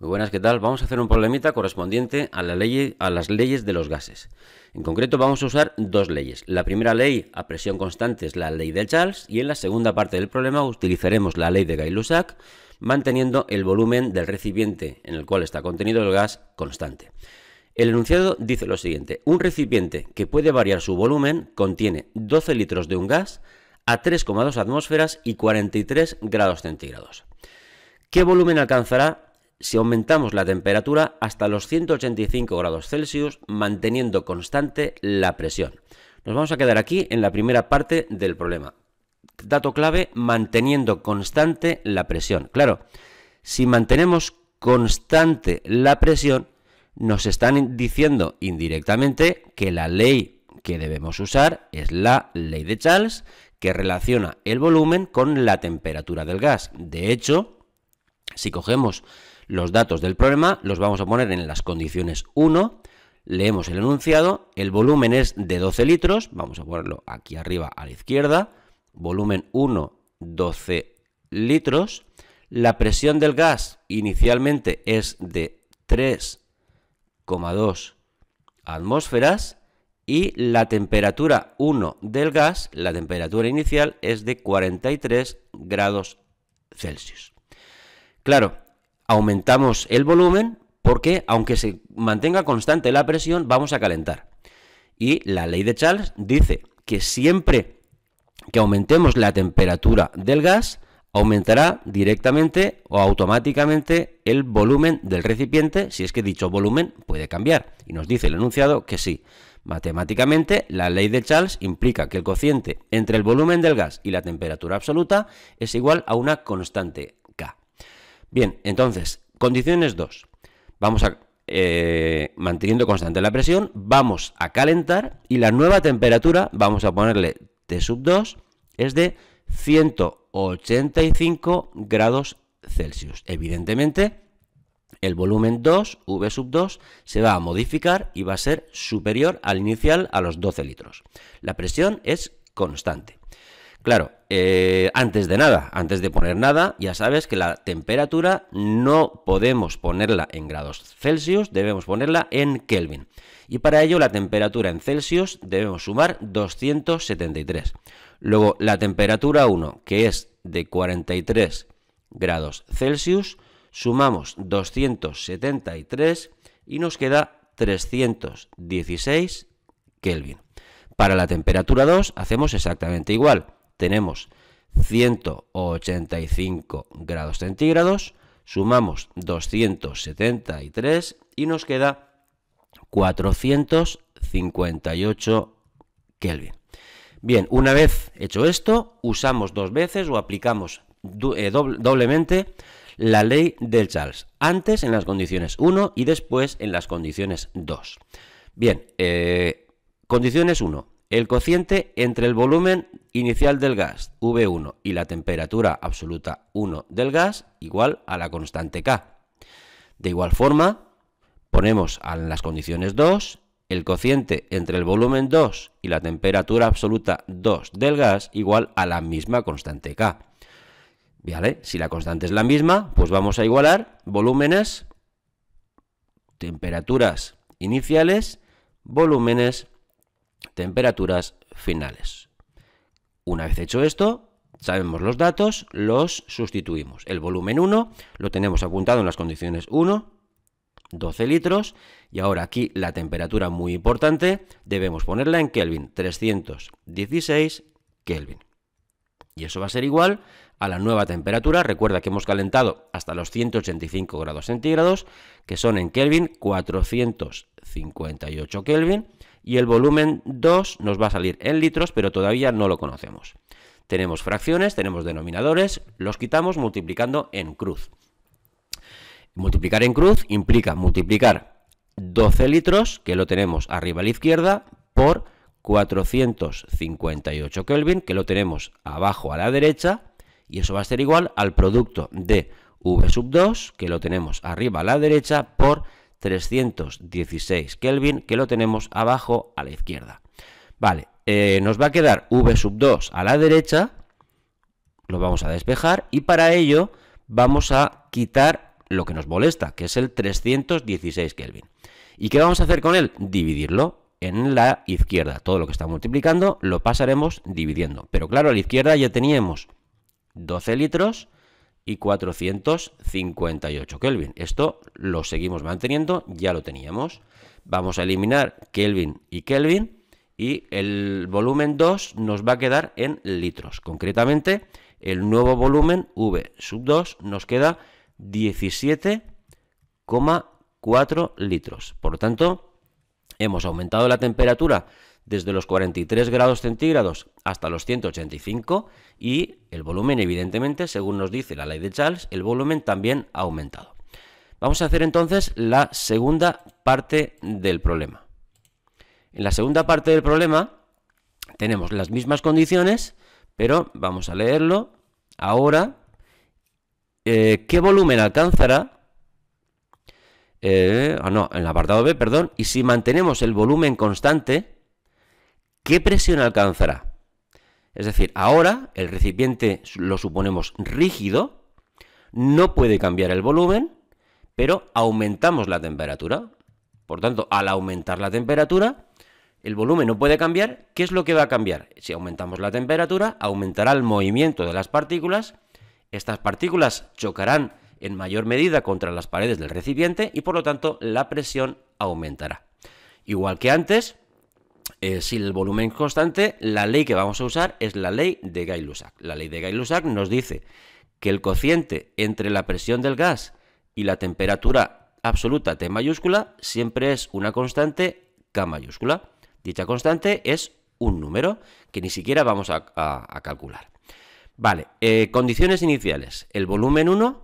Muy buenas, ¿qué tal? Vamos a hacer un problemita correspondiente a las leyes de los gases. En concreto vamos a usar dos leyes. La primera ley a presión constante es la ley de Charles y en la segunda parte del problema utilizaremos la ley de Gay-Lussac manteniendo el volumen del recipiente en el cual está contenido el gas constante. El enunciado dice lo siguiente: un recipiente que puede variar su volumen contiene 12 litros de un gas a 3,2 atmósferas y 43 grados centígrados. ¿Qué volumen alcanzará si aumentamos la temperatura hasta los 185 grados Celsius manteniendo constante la presión? Nos vamos a quedar aquí en la primera parte del problema. Dato clave: manteniendo constante la presión. Claro, si mantenemos constante la presión, nos están diciendo indirectamente que la ley que debemos usar es la ley de Charles, que relaciona el volumen con la temperatura del gas. De hecho, si cogemos los datos del problema, los vamos a poner en las condiciones 1, leemos el enunciado, el volumen es de 12 litros, vamos a ponerlo aquí arriba a la izquierda, volumen 1, 12 litros, la presión del gas inicialmente es de 3,2 atmósferas y la temperatura 1 del gas, la temperatura inicial es de 43 grados Celsius. Claro, aumentamos el volumen porque, aunque se mantenga constante la presión, vamos a calentar. Y la ley de Charles dice que siempre que aumentemos la temperatura del gas, aumentará directamente o automáticamente el volumen del recipiente, si es que dicho volumen puede cambiar. Y nos dice el enunciado que sí. Matemáticamente, la ley de Charles implica que el cociente entre el volumen del gas y la temperatura absoluta es igual a una constante K. Bien, entonces, condiciones 2. Vamos a, manteniendo constante la presión, vamos a calentar y la nueva temperatura, vamos a ponerle T sub 2, es de 185 grados Celsius. Evidentemente, el volumen 2, V sub 2, se va a modificar y va a ser superior al inicial a los 12 litros. La presión es constante. Claro, antes de poner nada, ya sabes que la temperatura no podemos ponerla en grados Celsius, debemos ponerla en Kelvin. Y para ello la temperatura en Celsius debemos sumar 273. Luego la temperatura 1, que es de 43 grados Celsius, sumamos 273 y nos queda 316 Kelvin. Para la temperatura 2 hacemos exactamente igual. Tenemos 185 grados centígrados, sumamos 273 y nos queda 458 Kelvin. Bien, una vez hecho esto, usamos dos veces o aplicamos doblemente la ley del Charles, antes en las condiciones 1 y después en las condiciones 2. Bien, condiciones 1. El cociente entre el volumen inicial del gas, V1, y la temperatura absoluta 1 del gas, igual a la constante K. De igual forma, ponemos en las condiciones 2, el cociente entre el volumen 2 y la temperatura absoluta 2 del gas, igual a la misma constante K. ¿Vale? Si la constante es la misma, pues vamos a igualar volúmenes, temperaturas iniciales, volúmenes, temperaturas finales. Una vez hecho esto, sabemos los datos, los sustituimos. El volumen 1 lo tenemos apuntado en las condiciones 1, 12 litros, y ahora aquí la temperatura muy importante, debemos ponerla en Kelvin, 316 Kelvin. Y eso va a ser igual a la nueva temperatura. Recuerda que hemos calentado hasta los 185 grados centígrados, que son en Kelvin 458 Kelvin, y el volumen 2 nos va a salir en litros, pero todavía no lo conocemos. Tenemos fracciones, tenemos denominadores, los quitamos multiplicando en cruz. Multiplicar en cruz implica multiplicar 12 litros, que lo tenemos arriba a la izquierda, por 458 Kelvin, que lo tenemos abajo a la derecha, y eso va a ser igual al producto de V sub 2, que lo tenemos arriba a la derecha, por 316 Kelvin, que lo tenemos abajo a la izquierda. Vale, nos va a quedar V sub 2 a la derecha, lo vamos a despejar, y para ello vamos a quitar lo que nos molesta, que es el 316 Kelvin. ¿Y qué vamos a hacer con él? Dividirlo en la izquierda. Todo lo que está multiplicando lo pasaremos dividiendo. Pero claro, a la izquierda ya teníamos 12 litros y 458 Kelvin. Esto lo seguimos manteniendo, ya lo teníamos. Vamos a eliminar Kelvin y Kelvin y el volumen 2 nos va a quedar en litros. Concretamente, el nuevo volumen V sub 2 nos queda 17,4 litros. Por lo tanto, hemos aumentado la temperatura desde los 43 grados centígrados hasta los 185 y el volumen, evidentemente, según nos dice la ley de Charles, el volumen también ha aumentado. Vamos a hacer entonces la segunda parte del problema. En la segunda parte del problema tenemos las mismas condiciones, pero vamos a leerlo ahora. ¿Qué volumen alcanzará? En el apartado B, perdón. Y si mantenemos el volumen constante, ¿qué presión alcanzará? Es decir, ahora el recipiente lo suponemos rígido, no puede cambiar el volumen, pero aumentamos la temperatura. Por tanto, al aumentar la temperatura, el volumen no puede cambiar. ¿Qué es lo que va a cambiar? Si aumentamos la temperatura, aumentará el movimiento de las partículas. Estas partículas chocarán en mayor medida contra las paredes del recipiente y por lo tanto la presión aumentará. Igual que antes, si el volumen es constante, la ley que vamos a usar es la ley de Gay-Lussac. La ley de Gay-Lussac nos dice que el cociente entre la presión del gas y la temperatura absoluta T mayúscula siempre es una constante K mayúscula. Dicha constante es un número que ni siquiera vamos a calcular. Vale, condiciones iniciales. El volumen 1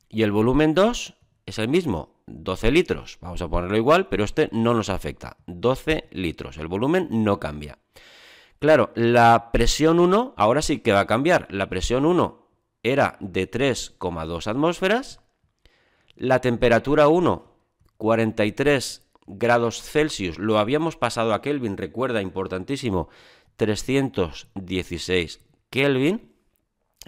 y el volumen 2 es el mismo, 12 litros. Vamos a ponerlo igual, pero este no nos afecta. 12 litros, el volumen no cambia. Claro, la presión 1 ahora sí que va a cambiar. La presión 1 era de 3,2 atmósferas. La temperatura 1, 43 grados Celsius, lo habíamos pasado a Kelvin, recuerda, importantísimo, 316 Kelvin.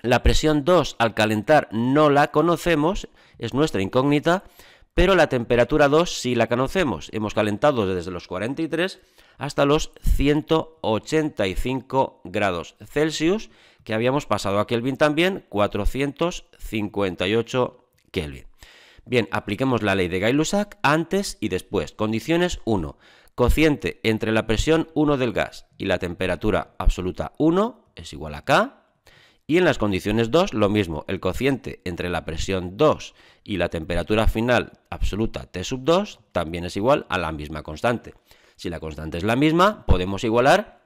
La presión 2 al calentar no la conocemos, es nuestra incógnita, pero la temperatura 2 sí la conocemos. Hemos calentado desde los 43 hasta los 185 grados Celsius, que habíamos pasado a Kelvin también, 458 Kelvin. Bien, apliquemos la ley de Gay-Lussac antes y después. Condiciones 1. Cociente entre la presión 1 del gas y la temperatura absoluta 1 es igual a K. Y en las condiciones 2, lo mismo. El cociente entre la presión 2 y la temperatura final absoluta T sub 2 también es igual a la misma constante. Si la constante es la misma, podemos igualar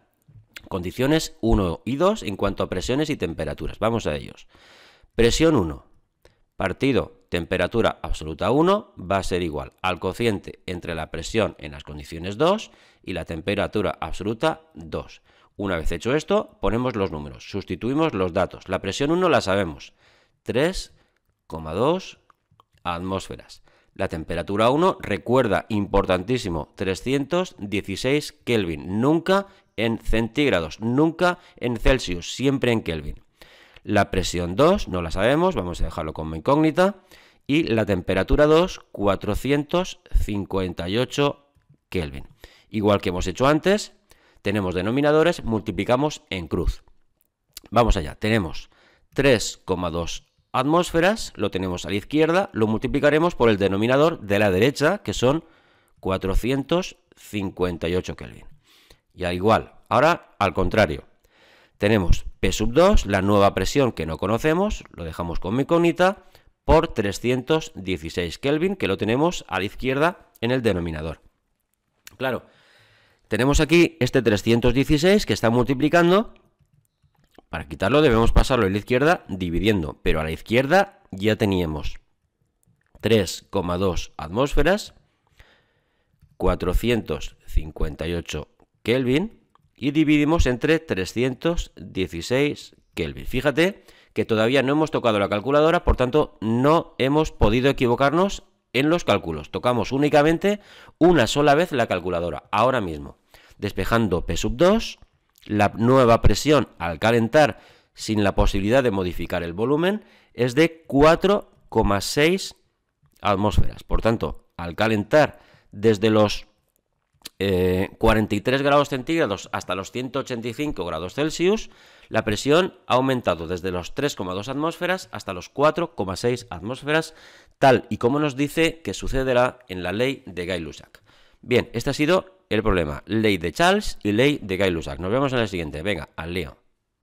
condiciones 1 y 2 en cuanto a presiones y temperaturas. Vamos a ellos. Presión 1 partido temperatura absoluta 1 va a ser igual al cociente entre la presión en las condiciones 2 y la temperatura absoluta 2. Una vez hecho esto, ponemos los números, sustituimos los datos. La presión 1 la sabemos, 3,2 atmósferas. La temperatura 1, recuerda, importantísimo, 316 Kelvin, nunca en centígrados, nunca en Celsius, siempre en Kelvin. La presión 2 no la sabemos, vamos a dejarlo como incógnita. Y la temperatura 2, 458 Kelvin. Igual que hemos hecho antes, tenemos denominadores, multiplicamos en cruz. Vamos allá, tenemos 3,2 atmósferas, lo tenemos a la izquierda, lo multiplicaremos por el denominador de la derecha, que son 458 Kelvin. Y al igual, ahora al contrario. Tenemos P sub 2, la nueva presión que no conocemos, lo dejamos como incógnita, por 316 Kelvin, que lo tenemos a la izquierda en el denominador. Claro, tenemos aquí este 316 que está multiplicando. Para quitarlo debemos pasarlo a la izquierda dividiendo, pero a la izquierda ya teníamos 3,2 atmósferas, 458 Kelvin, y dividimos entre 316 Kelvin. Fíjate que todavía no hemos tocado la calculadora, por tanto no hemos podido equivocarnos en los cálculos. Tocamos únicamente una sola vez la calculadora, ahora mismo. Despejando P sub 2, la nueva presión al calentar sin la posibilidad de modificar el volumen es de 4,6 atmósferas. Por tanto, al calentar desde los 43 grados centígrados hasta los 185 grados Celsius, la presión ha aumentado desde los 3,2 atmósferas hasta los 4,6 atmósferas, tal y como nos dice que sucederá en la ley de Gay-Lussac. Bien, este ha sido el problema. Ley de Charles y ley de Gay-Lussac. Nos vemos en el siguiente. Venga, al lío.